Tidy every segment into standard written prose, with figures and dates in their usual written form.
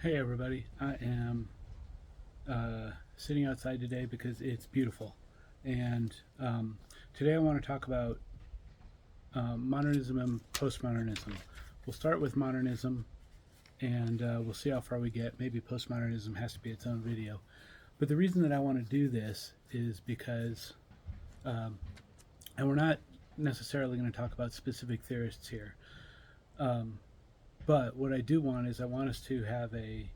Hey everybody, I am sitting outside today because it's beautiful. And today I want to talk about modernism and postmodernism. We'll start with modernism and we'll see how far we get. Maybe postmodernism has to be its own video. But the reason that I want to do this is because, um, and we're not necessarily going to talk about specific theorists here, um, but what I do want is I want us to have a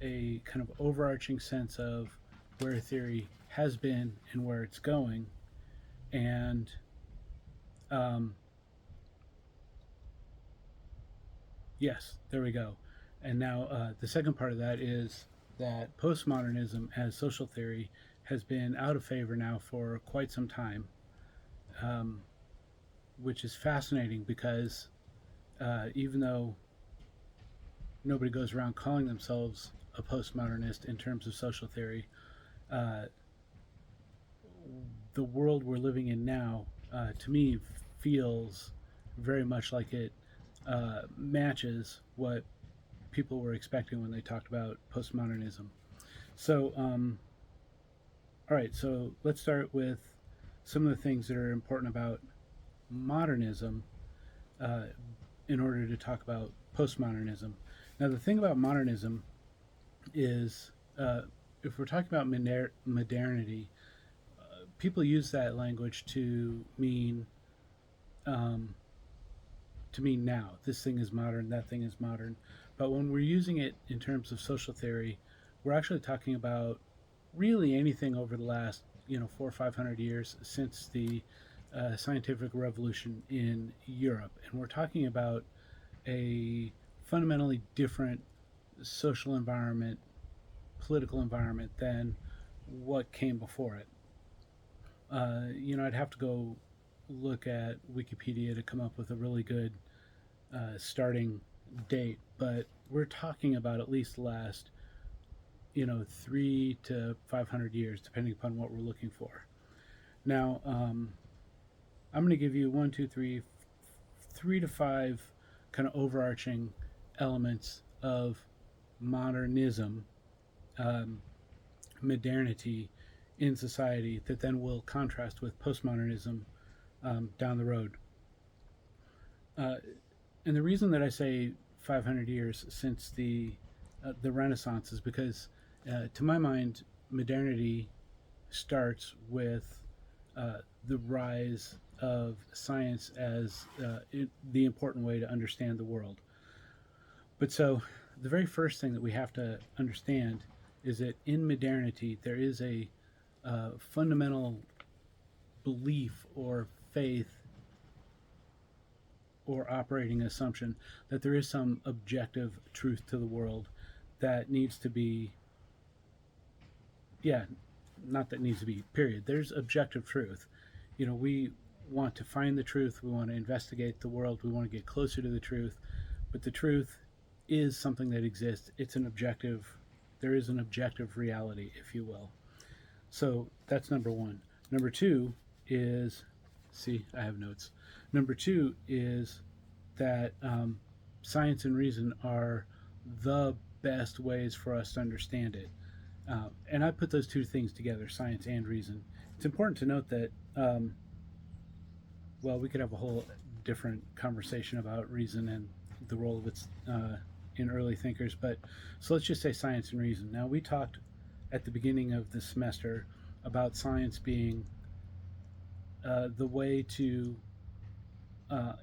kind of overarching sense of where theory has been and where it's going. And um, yes, there we go. And now the second part of that is that postmodernism as social theory has been out of favor now for quite some time, um, which is fascinating because even though nobody goes around calling themselves a postmodernist in terms of social theory, uh, the world we're living in now, to me, feels very much like it matches what people were expecting when they talked about postmodernism. So, all right, so let's start with some of the things that are important about modernism uh, in order to talk about postmodernism. Now, the thing about modernism is if we're talking about modernity, people use that language um, to mean now. This thing is modern, that thing is modern. But when we're using it in terms of social theory, we're actually talking about really anything over the last 400 or 500 years since the scientific revolution in Europe, and we're talking about a fundamentally different social environment, political environment than what came before it. I'd have to go look at Wikipedia to come up with a really good starting date, but we're talking about at least the last, 3 to 500 years, depending upon what we're looking for. Now, I'm going to give you one, two, three to five kind of overarching elements of modernism, um, modernity in society that then will contrast with postmodernism down the road. Uh, and the reason that I say 500 years since the Renaissance is because, to my mind, modernity starts with the rise of science as the important way to understand the world. But so, the very first thing that we have to understand is that in modernity there is a fundamental belief or faith or operating assumption that there is some objective truth to the world that needs to be, yeah, not that needs to be, period. There's objective truth. We want to find the truth, we want to investigate the world, we want to get closer to the truth, but the truth is something that exists. It's an objective, there is an objective reality, if you will. So that's number one. Number two is, see, I have notes. Number two is that science and reason are the best ways for us to understand it. And I put those two things together, science and reason. It's important to note that, well, we could have a whole different conversation about reason and the role of its in early thinkers, but so let's just say science and reason. Now, we talked at the beginning of the semester about science being the way to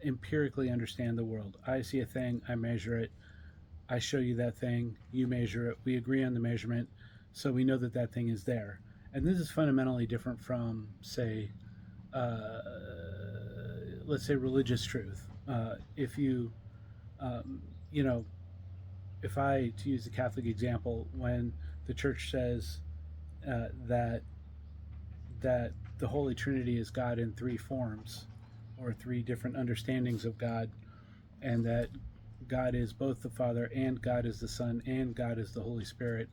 empirically understand the world. I see a thing, I measure it, I show you that thing, you measure it, we agree on the measurement, so we know that that thing is there. And this is fundamentally different from, say, uh, let's say religious truth. If you, you know, if I, to use the Catholic example, when the church says that the Holy Trinity is God in three forms, or three different understandings of God, and that God is both the Father, and God is the Son, and God is the Holy Spirit.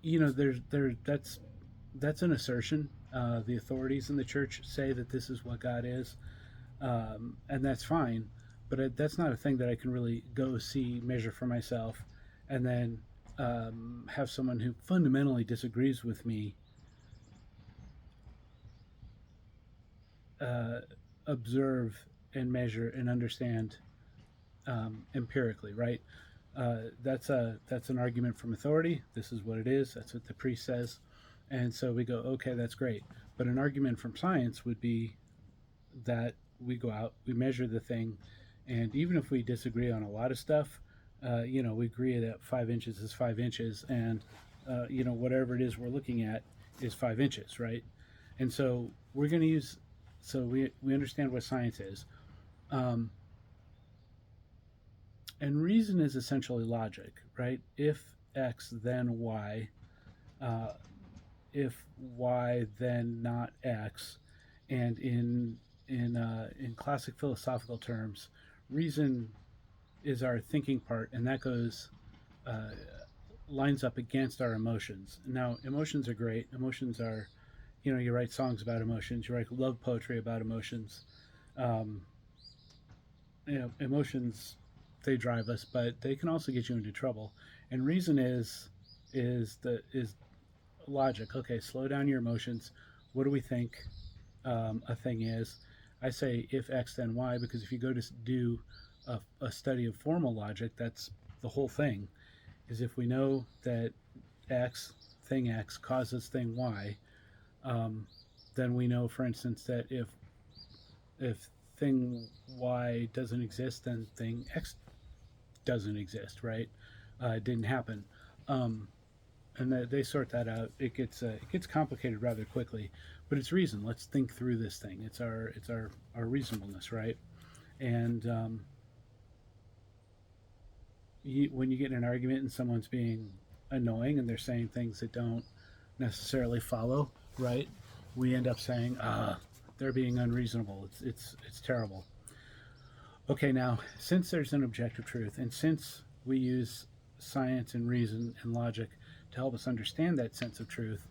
That's an assertion. The authorities in the church say that this is what God is, and that's fine. But that's not a thing that I can really go see, measure for myself, and then have someone who fundamentally disagrees with me uh, observe and measure and understand empirically, right? That's an argument from authority. This is what it is. That's what the priest says, and so we go, okay, that's great. But an argument from science would be that we go out, we measure the thing, and even if we disagree on a lot of stuff, we agree that 5 inches is 5 inches, and whatever it is we're looking at is 5 inches, right? And so we're going to use, so we understand what science is. Um, and reason is essentially logic, right? If X, then Y. Uh, if Y, then not X. And in classic philosophical terms, reason is our thinking part, and that goes uh, lines up against our emotions. Now, emotions are great. Emotions are, you write songs about emotions. You write love poetry about emotions. Um, emotions, they drive us, but they can also get you into trouble. And reason is logic. Okay, slow down your emotions. What do we think a thing is? I say if X then Y, because if you go to do a study of formal logic, that's the whole thing. Is if we know that X, thing X, causes thing Y, um, then we know, for instance, that if thing Y doesn't exist, then thing X doesn't exist, right? It didn't happen. Um, and they sort that out. It gets complicated rather quickly, but it's reason. Let's think through this thing. It's our reasonableness, right? And when you get in an argument and someone's being annoying and they're saying things that don't necessarily follow, right? We end up saying, they're being unreasonable. It's terrible. Okay, now since there's an objective truth, and since we use science and reason and logic to help us understand that sense of truth,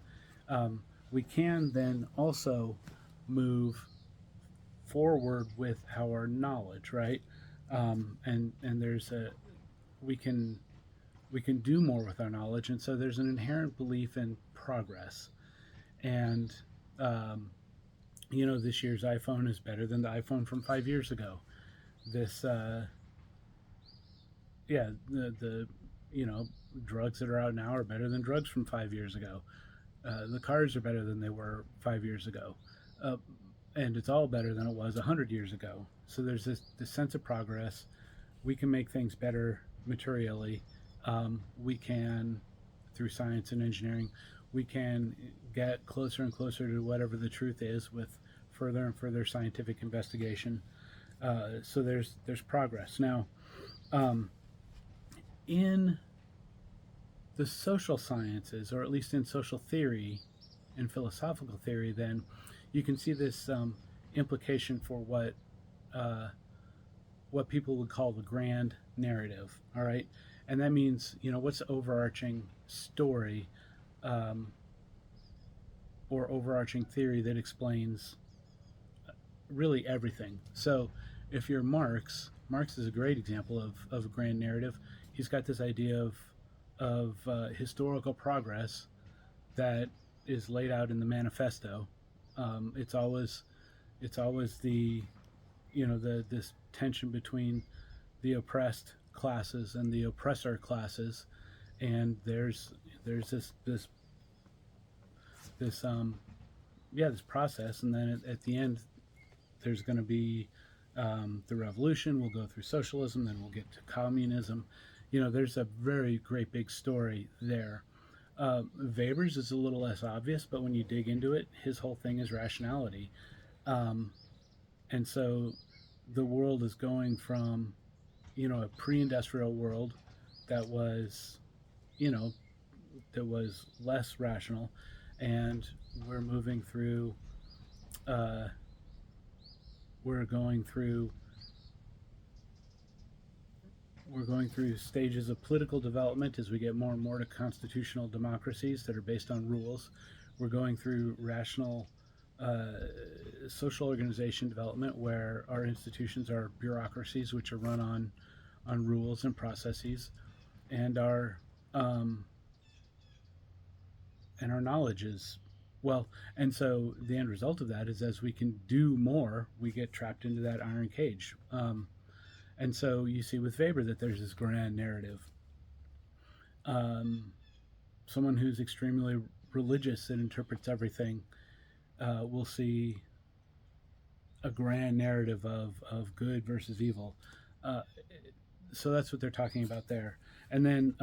um, we can then also move forward with our knowledge, right? And there's a we can we can do more with our knowledge, and so there's an inherent belief in progress. And um, this year's iPhone is better than the iPhone from 5 years ago. This yeah, the drugs that are out now are better than drugs from 5 years ago. The cars are better than they were 5 years ago, uh, and it's all better than it was 100 years ago. So there's this sense of progress. We can make things better materially. We can, through science and engineering, we can get closer and closer to whatever the truth is with further and further scientific investigation. So there's progress now. Um, in the social sciences, or at least in social theory and philosophical theory, then you can see this implication for uh, what people would call the grand narrative. All right, and that means what's the overarching story um, or overarching theory that explains really everything. So if you're Marx is a great example of a grand narrative. He's got this idea of historical progress that is laid out in the manifesto. It's always the this tension between the oppressed classes and the oppressor classes, and there's this this process, and then at the end there's going to be the revolution. We'll go through socialism, then we'll get to communism. There's a very great big story there. Weber's is a little less obvious, but when you dig into it, his whole thing is rationality. Um, and so the world is going from, a pre-industrial world that was, you know, that was less rational, and we're moving through, uh, we're going through we're going through stages of political development as we get more and more to constitutional democracies that are based on rules. We're going through rational uh, social organization development where our institutions are bureaucracies which are run on rules and processes. and um, our knowledge is, well, and so the end result of that is as we can do more, we get trapped into that iron cage. And so you see with Weber that there's this grand narrative. Um, Someone who's extremely religious and interprets everything will see a grand narrative of good versus evil. Uh, so that's what they're talking about there. And then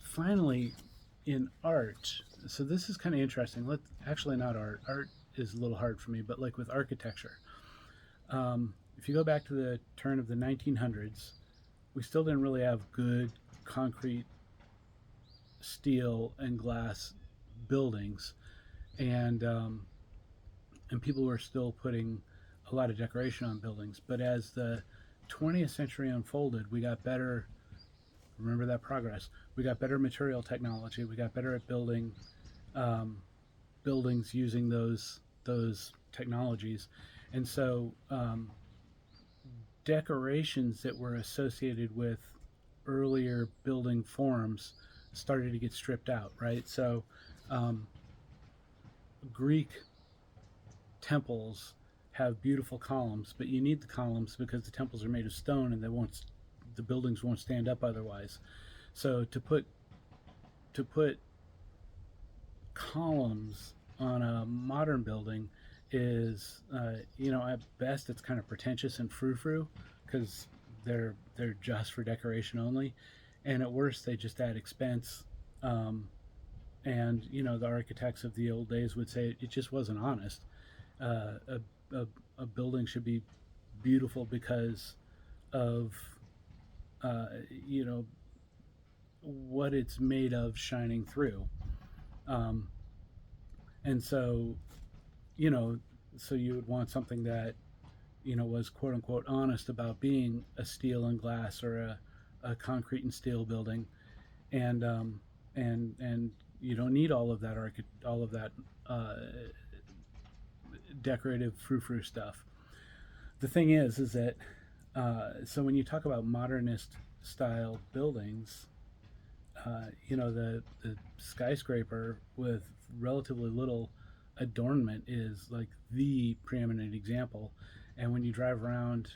finally, in art, so this is kind of interesting. Actually, not art. Art is a little hard for me, but like with architecture, if you go back to the turn of the 1900s, we still didn't really have good concrete, steel, and glass buildings, and and people were still putting a lot of decoration on buildings. But as the 20th century unfolded, we got better. Remember that progress. We got better material technology. We got better at building um, buildings using those technologies, and so decorations that were associated with earlier building forms started to get stripped out. Right. So um, Greek temples have beautiful columns, but you need the columns because the temples are made of stone and the buildings won't stand up otherwise. So to put columns on a modern building is, at best it's kind of pretentious and frou-frou because they're just for decoration only, and at worst they just add expense. And the architects of the old days would say it just wasn't honest. A building should be beautiful because of uh, you know what it's made of shining through. Um, and so you know so you would want something that was quote unquote honest about being a steel and glass or a concrete and steel building, and and you don't need all of that uh, decorative frou-frou stuff. The thing is that so when you talk about modernist style buildings, the skyscraper with relatively little adornment is like the preeminent example. And when you drive around,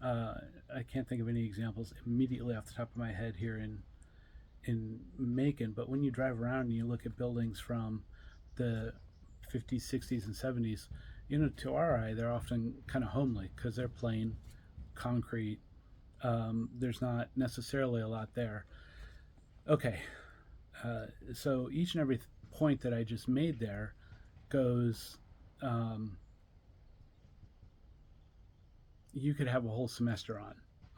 uh, I can't think of any examples immediately off the top of my head here in Macon, but when you drive around and you look at buildings from the 50s, 60s, and 70s, to our eye, they're often kind of homely because they're plain concrete. There's not necessarily a lot there. Okay, so each and every point that I just made there goes. Um, you could have a whole semester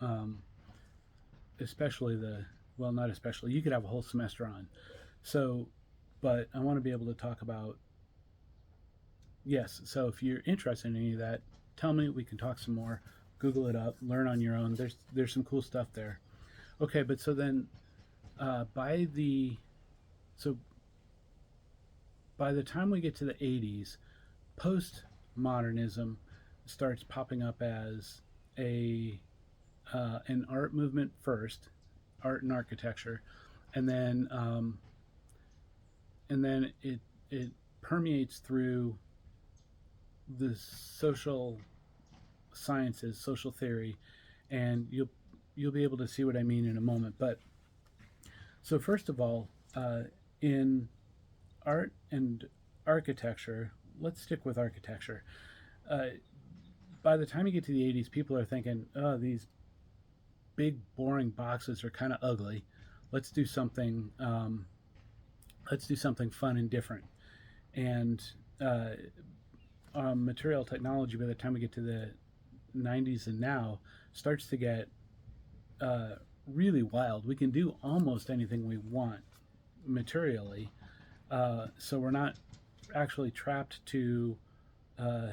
on, especially not especially. You could have a whole semester on. So, but I want to be able to talk about. Yes, so if you're interested in any of that, tell me. We can talk some more. Google it up, learn on your own. There's some cool stuff there. Okay, but so then by the so by the time we get to the 80s, postmodernism starts popping up as a an art movement first, art and architecture, and then it permeates through the social sciences, social theory, and you'll be able to see what I mean in a moment. But so first of all, in art and architecture, let's stick with architecture. Uh, by the time you get to the 80s, people are thinking, oh, these big boring boxes are kind of ugly. Let's do something. Let's do something fun and different. And material technology, by the time we get to the 90s and now, starts to get really wild. We can do almost anything we want materially. So we're not actually trapped to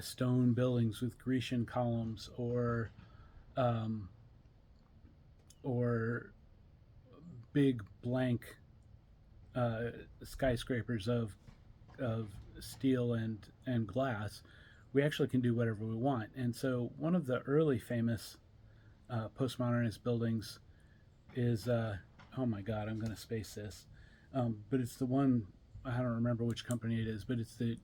stone buildings with Grecian columns um, or big blank skyscrapers of steel and glass. We actually can do whatever we want. And so one of the early famous postmodernist buildings is oh my god, I'm going to space this. But it's the one, I don't remember which company it is, but it's it,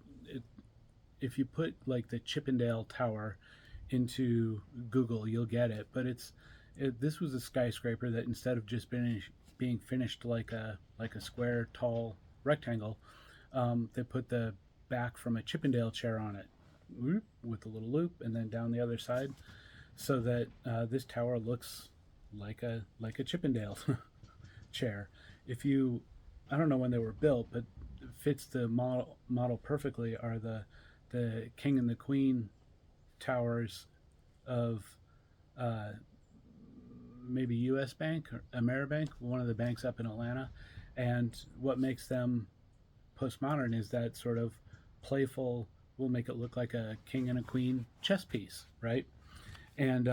if you put like the Chippendale Tower into Google, you'll get it. But this was a skyscraper that instead of just being finished like a square tall rectangle, they put the back from a Chippendale chair on it, with a little loop, and then down the other side, so that this tower looks like a Chippendale chair. If you, I don't know when they were built, but fits the model perfectly are the King and the Queen towers of uh, maybe U.S. Bank or Ameribank, one of the banks up in Atlanta. And what makes them postmodern is that sort of playful. We'll make it look like a king and a queen chess piece, right? And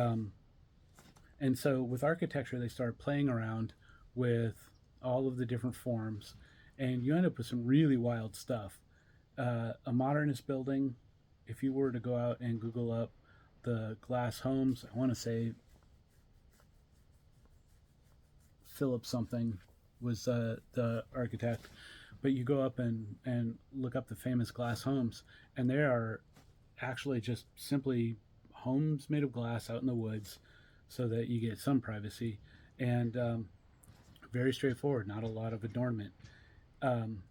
and so with architecture, they started playing around with all of the different forms, and you end up with some really wild stuff. A modernist building, if you were to go out and Google up the glass homes, I want to say Philip something was the architect, but you go up and look up the famous glass homes, and they are actually just simply homes made of glass out in the woods so that you get some privacy, and very straightforward, not a lot of adornment. Um,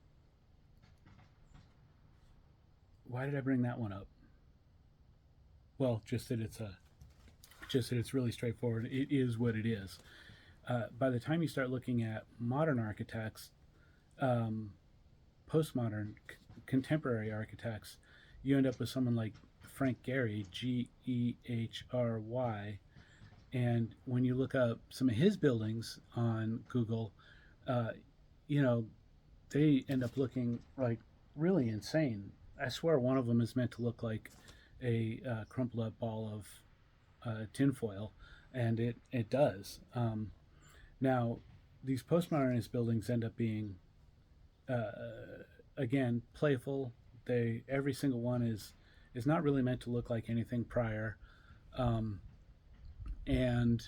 why did I bring that one up? Well, just that it's really straightforward. It is what it is. By the time you start looking at modern architects, um, postmodern, contemporary architects, you end up with someone like Frank Gehry, Gehry, and when you look up some of his buildings on Google, uh, you know, they end up looking like really insane. I swear one of them is meant to look like a crumpled up ball of tinfoil, and it does. Now, these postmodernist buildings end up being, again, playful. Every single one is not really meant to look like anything prior, um, and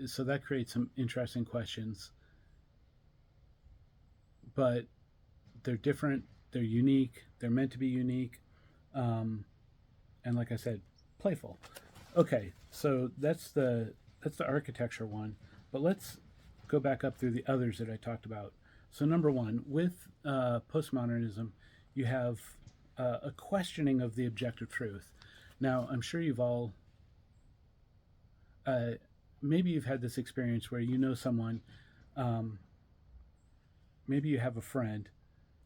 so that creates some interesting questions. But they're different. They're unique. They're meant to be unique, um, and like I said, playful. Okay, so that's the architecture one. But let's go back up through the others that I talked about. So number one, with postmodernism, you have a questioning of the objective truth. Now, I'm sure you've all uh, maybe you've had this experience where you know someone, um, maybe you have a friend.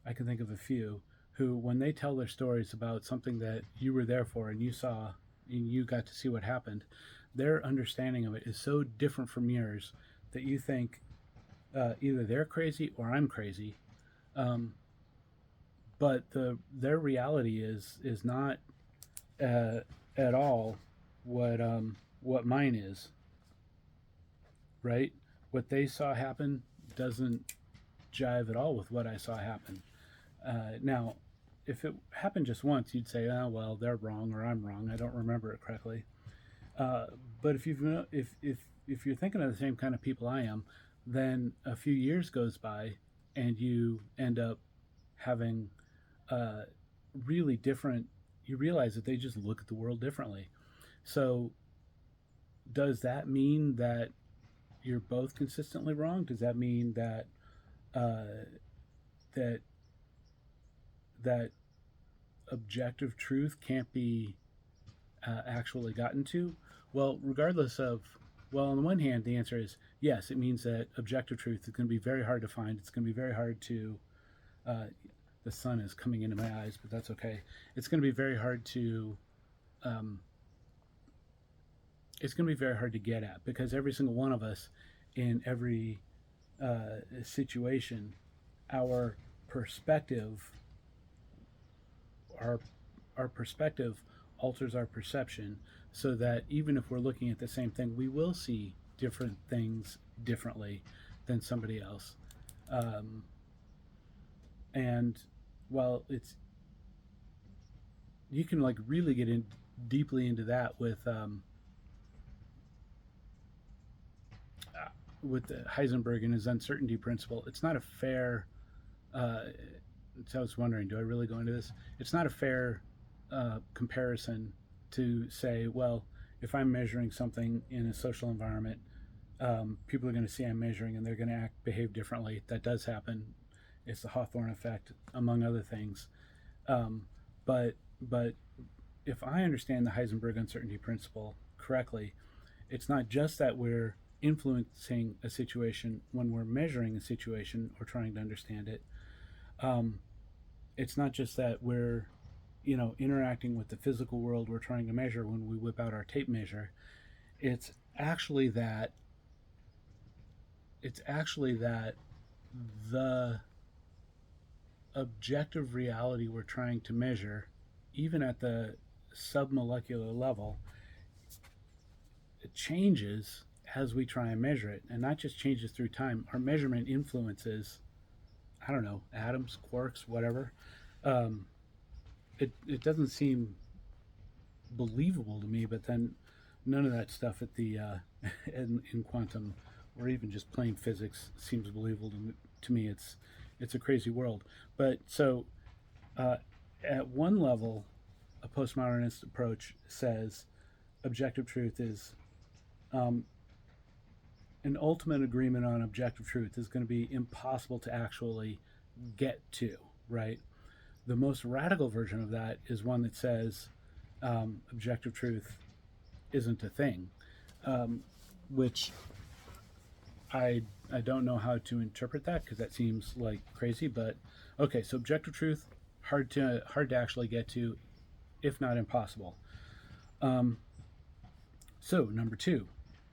I can think of a few who, when they tell their stories about something that you were there for and you saw and you got to see what happened, their understanding of it is so different from yours that you think either they're crazy or I'm crazy. Um, but their reality is not uh, at all what mine is, right? What they saw happen doesn't jive at all with what I saw happen. Now, if it happened just once, you'd say, "Oh well, they're wrong or I'm wrong. I don't remember it correctly." Uh, but if you're thinking of the same kind of people I am, then a few years goes by, and you end up having uh, really different. You realize that they just look at the world differently. So, does that mean that you're both consistently wrong? Does that mean uh, that that objective truth can't be actually gotten to? Well, regardless of, well, on the one hand, the answer is yes. It means that objective truth is going to be very hard to find. It's going to be very hard to. Uh, the sun is coming into my eyes, but that's okay. It's going to be very hard to. Um, it's going to be very hard to get at because every single one of us, in every situation, our perspective, our our perspective alters our perception so that even if we're looking at the same thing, we will see different things differently than somebody else. Um, and while it's, you can like really get in deeply into that with with the Heisenberg and his uncertainty principle, it's not a fair. Uh, so I was wondering, do I really go into this? It's not a fair comparison to say, well, if I'm measuring something in a social environment, people are going to see I'm measuring and they're going to behave differently. That does happen. It's the Hawthorne effect, among other things. Um, but if I understand the Heisenberg uncertainty principle correctly, it's not just that we're influencing a situation when we're measuring a situation or trying to understand it. Um, it's not just that we're interacting with the physical world we're trying to measure when we whip out our tape measure. It's actually that it's actually that the objective reality we're trying to measure, even at the submolecular level, it changes as we try and measure it, and not just changes through time. Our measurement influences, I don't know, atoms, quarks, whatever. Um, it doesn't seem believable to me, but then none of that stuff at the in quantum or even just plain physics seems believable to me. It's a crazy world. But so uh, at one level, a postmodernist approach says objective truth is um, an ultimate agreement on objective truth is going to be impossible to actually get to, right? The most radical version of that is one that says objective truth isn't a thing, um, which I don't know how to interpret that because that seems like crazy. But okay, so objective truth hard to actually get to, if not impossible. Um, so number two,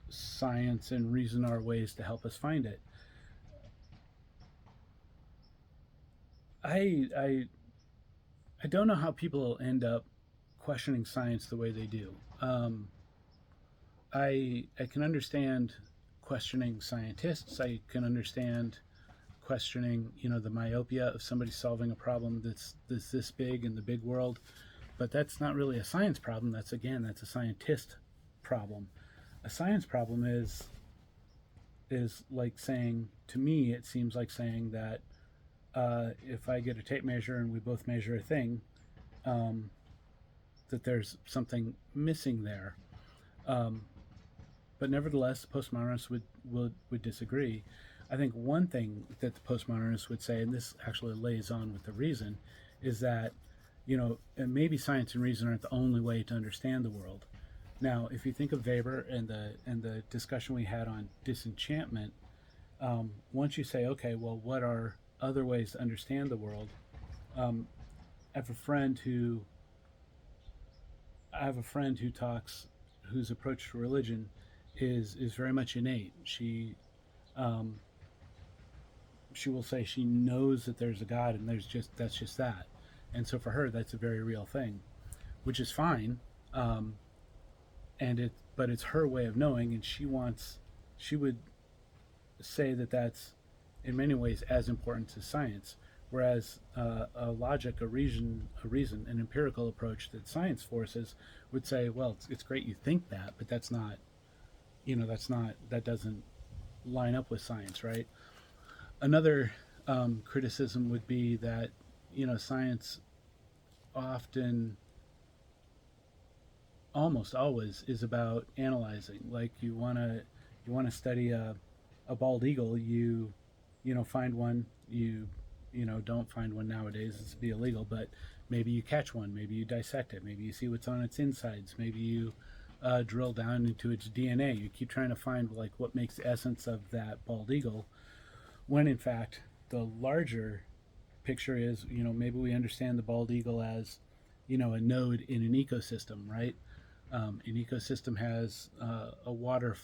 science and reason are ways to help us find it. I I I don't know how people end up questioning science the way they do. I can understand questioning scientists. I can understand questioning, the myopia of somebody solving a problem that's this big in the big world. But that's not really a science problem. That's a scientist problem. A science problem is like saying, to me, it seems like saying that if I get a tape measure and we both measure a thing, um, that there's something missing there. Um, but nevertheless, postmodernists would disagree. I think one thing that the postmodernists would say, and this actually lays on with the reason, is that maybe science and reason aren't the only way to understand the world. Now, if you think of Weber and the discussion we had on disenchantment, once you say, okay, well, what are other ways to understand the world? Um, I have a friend who talks, whose approach to religion is very much innate. Um, she will say she knows that there's a God, and that's just that, and so for her that's a very real thing, which is fine. Um, but it's her way of knowing, and she would say that that's in many ways as important to science. Whereas a logic, an empirical approach that science forces would say, well, it's great you think that, but that doesn't line up with science, right? Another criticism would be that science often, almost always, is about analyzing. Like you want to study a bald eagle, find one. You don't find one nowadays. It's be illegal, but maybe you catch one. Maybe you dissect it. Maybe you see what's on its insides. Maybe you drill down into its DNA. You keep trying to find like what makes the essence of that bald eagle, when in fact the larger picture is, maybe we understand the bald eagle as, a node in an ecosystem, right? An ecosystem has a water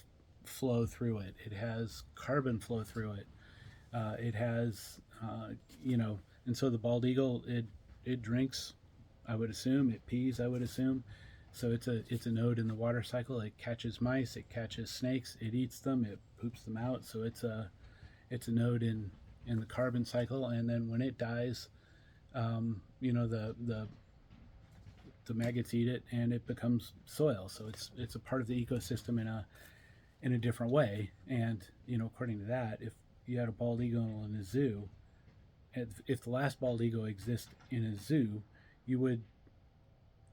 flow through it. It has carbon flow through it. It has, and so the bald eagle, it drinks, I would assume. It pees, I would assume. So it's a node in the water cycle. It catches mice. It catches snakes. It eats them. It poops them out. So it's a node in the carbon cycle. And then when it dies, the maggots eat it and it becomes soil. So it's a part of the ecosystem in a different way. And according to that, if you had a bald eagle in a zoo, if the last bald eagle exists in a zoo, you would,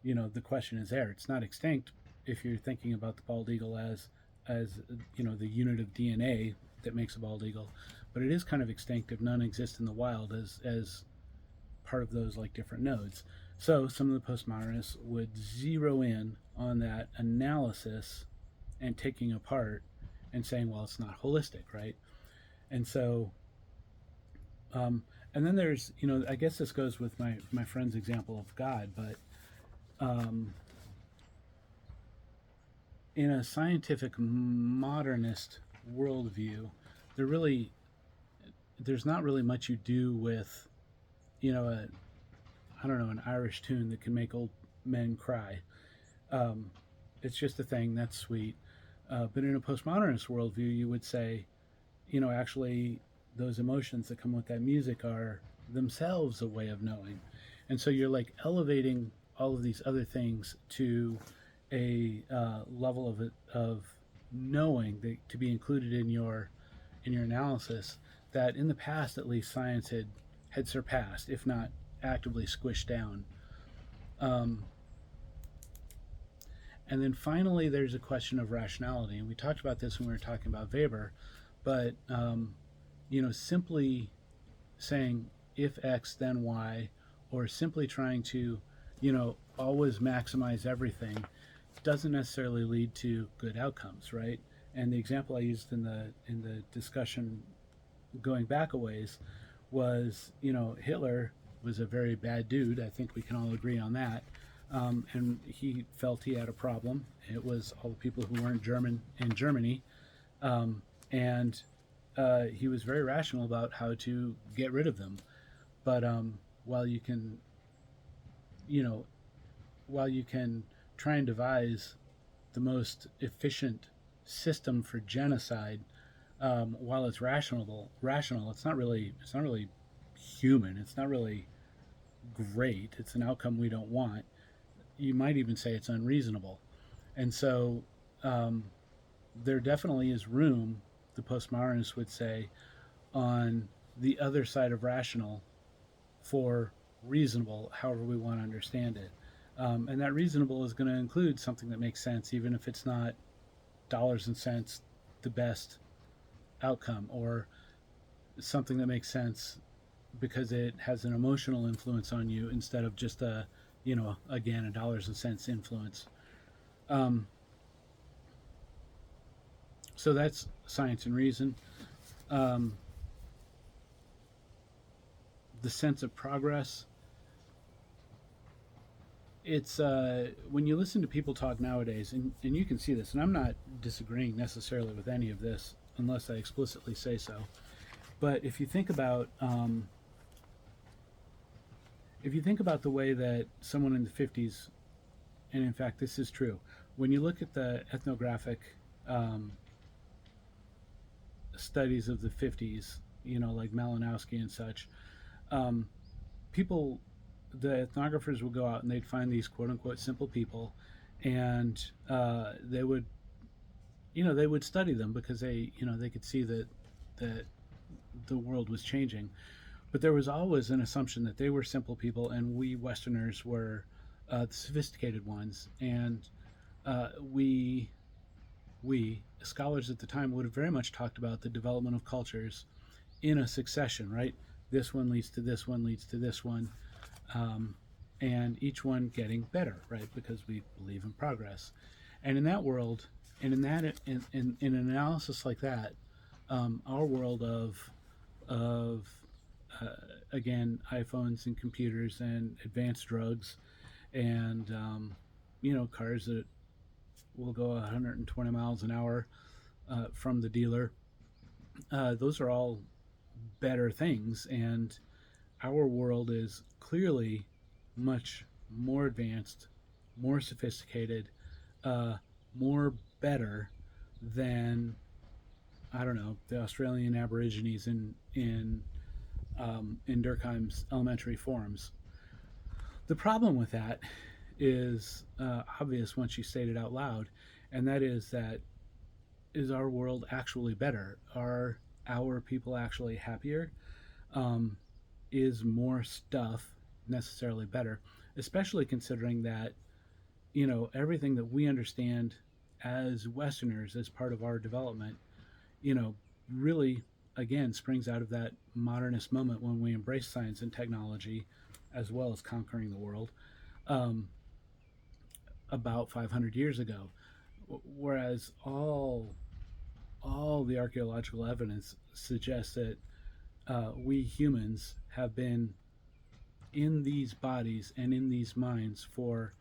the question is there. It's not extinct if you're thinking about the bald eagle as the unit of DNA that makes a bald eagle, but it is kind of extinct if none exist in the wild as part of those like different nodes. So some of the postmodernists would zero in on that analysis and taking apart and saying, well, it's not holistic, right? And so, and then there's, I guess this goes with my friend's example of God, but in a scientific modernist worldview, there's not really much you do with, I don't know, an Irish tune that can make old men cry. It's just a thing that's sweet. But in a postmodernist worldview, you would say, actually, those emotions that come with that music are themselves a way of knowing. And so you're like elevating all of these other things to a level of knowing that to be included in your analysis that in the past at least science had surpassed, if not actively squished down. Um, and then finally, there's a question of rationality, and we talked about this when we were talking about Weber, but simply saying if X then Y, or simply trying to, always maximize everything, doesn't necessarily lead to good outcomes, right? And the example I used in the discussion going back a ways was, Hitler was a very bad dude. I think we can all agree on that. And he felt he had a problem. It was all the people who weren't German in Germany. And he was very rational about how to get rid of them. But while you can, you know, while you can try and devise the most efficient system for genocide, while it's rational, it's not really human. It's not really great. It's an outcome we don't want. You might even say it's unreasonable. And so there definitely is room, the postmodernists would say, on the other side of rational for reasonable, however we want to understand it. And that reasonable is going to include something that makes sense, even if it's not dollars and cents the best outcome, or something that makes sense because it has an emotional influence on you instead of just again, a dollars and cents influence. Um, so that's science and reason. Um, the sense of progress. It's when you listen to people talk nowadays, and you can see this, and I'm not disagreeing necessarily with any of this unless I explicitly say so. But if you think about the way that someone in the 50s, and in fact this is true, when you look at the ethnographic studies of the 50s, like Malinowski and such, um, people, the ethnographers would go out and they'd find these quote unquote simple people, and they would study them because they could see that the world was changing. But there was always an assumption that they were simple people and we Westerners were the sophisticated ones. And we scholars at the time would have very much talked about the development of cultures in a succession, right? This one leads to this one, leads to this one, and each one getting better, right? Because we believe in progress. And in that world, and in an analysis like that, our world of again, iPhones and computers and advanced drugs and cars that will go 120 miles an hour from the dealer. Those are all better things, and our world is clearly much more advanced, more sophisticated, more better than, I don't know, the Australian Aborigines in Durkheim's elementary forms. The problem with that is obvious once you state it out loud, and that is that is our world actually better? Are our people actually happier? Um, is more stuff necessarily better? Especially considering that, everything that we understand as Westerners as part of our development, you know, really, again, springs out of that modernist moment when we embrace science and technology as well as conquering the world, um, about 500 years ago. Whereas all the archaeological evidence suggests that we humans have been in these bodies and in these minds for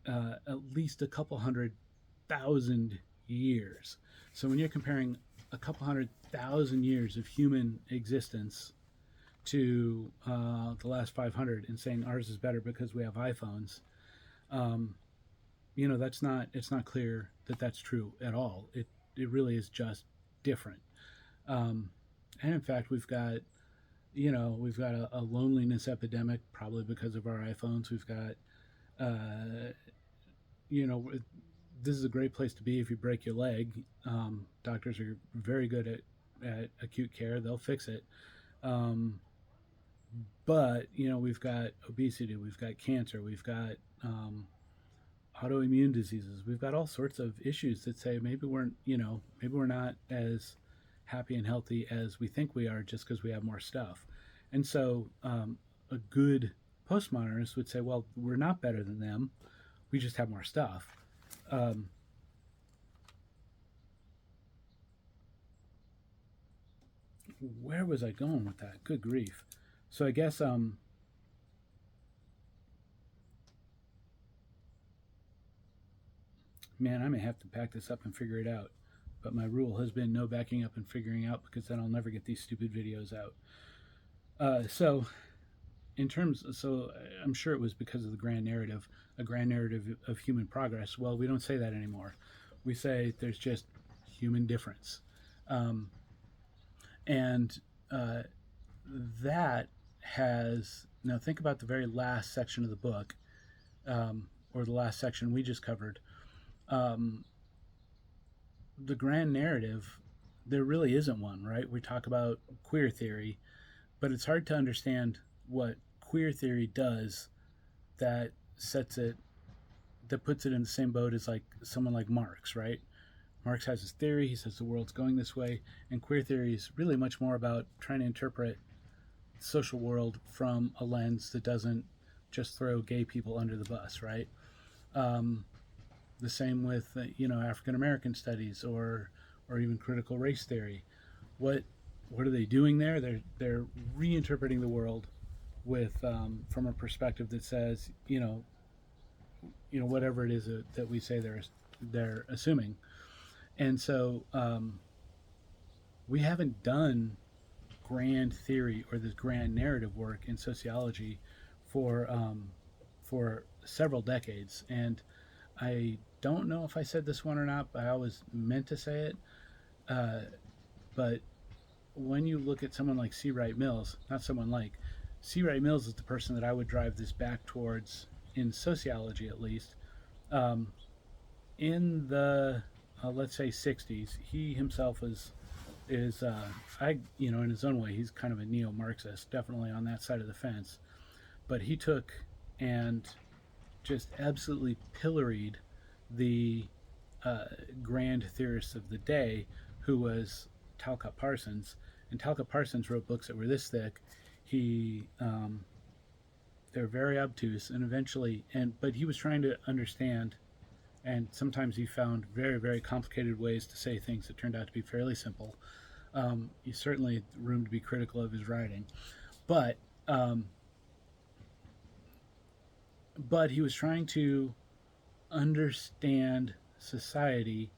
at least a couple 100,000 years. So when you're comparing a couple 100,000 years of human existence to the last 500 and saying ours is better because we have iPhones, um, that's not it's not clear that that's true at all. It really is just different. Um, and in fact, we've got a loneliness epidemic probably because of our iPhones. We've got uh, you know this is a great place to be if you break your leg. Doctors are very good at acute care; they'll fix it. Um, but we've got obesity, we've got cancer, we've got um, autoimmune diseases. We've got all sorts of issues that say maybe we're not as happy and healthy as we think we are just because we have more stuff. And so a good postmodernist would say, well, we're not better than them. We just have more stuff. Um, where was I going with that? Good grief. So I guess man, I may have to back this up and figure it out. But my rule has been no backing up and figuring out because then I'll never get these stupid videos out. So I'm sure it was because of the grand narrative, a grand narrative of human progress. Well, we don't say that anymore. We say there's just human difference. Um, and uh, that has, now think about the very last section of the book, or the last section we just covered. Um, the grand narrative, there really isn't one, right? We talk about queer theory, but it's hard to understand what queer theory does that sets it that puts it in the same boat as like someone like Marx, right? Marx has his theory, he says the world's going this way, and queer theory is really much more about trying to interpret the social world from a lens that doesn't just throw gay people under the bus, right? Um, the same with African American studies or even critical race theory. What what are they doing there? They're reinterpreting the world with from a perspective that says whatever it is that we say they're assuming. And so we haven't done grand theory or this grand narrative work in sociology for several decades. And I don't know if I said this one or not, but I always meant to say it. Uh, but when you look at someone like C. Wright Mills, not someone like C. Wright Mills is the person that I would drive this back towards in sociology, at least. Um, in the let's say 60s, he himself is I in his own way he's kind of a neo-Marxist, definitely on that side of the fence. But he took and just absolutely pilloried the uh, grand theorists of the day, who was Talcott Parsons. And Talcott Parsons wrote books that were this thick. He they're very obtuse, and eventually, but he was trying to understand, and sometimes he found very very complicated ways to say things that turned out to be fairly simple. He's certainly room to be critical of his writing, but um, but he was trying to understand society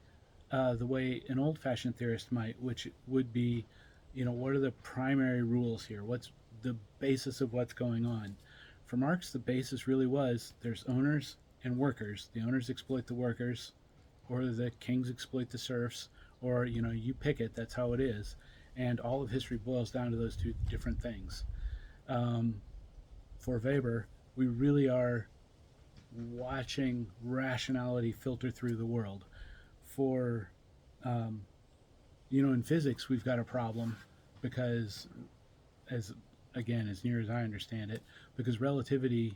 the way an old-fashioned theorist might, which would be, what are the primary rules here? What's the basis of what's going on? For Marx, the basis really was there's owners and workers. The owners exploit the workers, or the kings exploit the serfs, or you pick it. That's how it is, and all of history boils down to those two different things. Um, for Weber, we really are watching rationality filter through the world. For In physics, we've got a problem because, as again, as near as I understand it, because relativity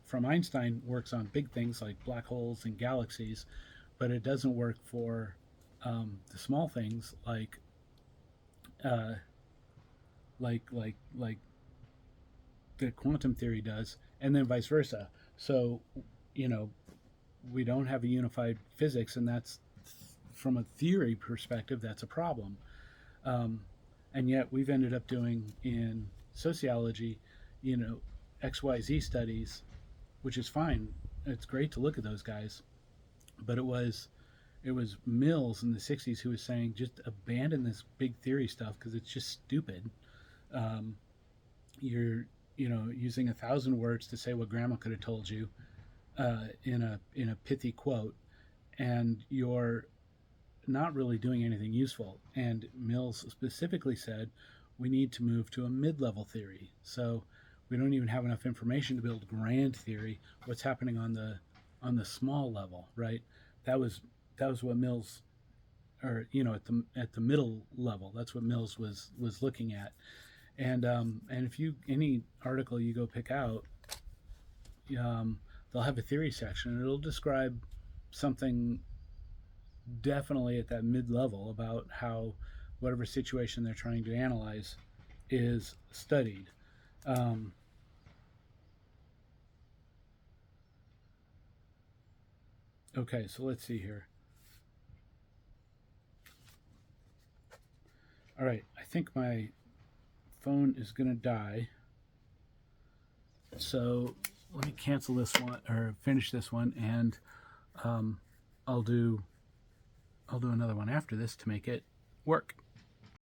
from Einstein works on big things like black holes and galaxies, but it doesn't work for the small things uh, like that quantum theory does, and then vice versa. So, you know, we don't have a unified physics, and that's from a theory perspective, that's a problem. Um, and yet we've ended up doing in sociology, you know, XYZ studies, which is fine. It's great to look at those guys, but it was Mills in the '60s who was saying just abandon this big theory stuff because it's just stupid. Um, you're using 1,000 words to say what grandma could have told you in a pithy quote, and you're not really doing anything useful. And Mills specifically said we need to move to a mid-level theory. So we don't even have enough information to build grand theory. What's happening on the small level, right? That was what Mills, or at the middle level, that's what Mills was looking at. And if you any article you go pick out, um, they'll have a theory section, and it'll describe something definitely at that mid level about how whatever situation they're trying to analyze is studied. Um, okay, so let's see here. All right, I think my phone is going to die. So let me cancel this one or finish this one, and um, I'll do I'll do another one after this to make it work.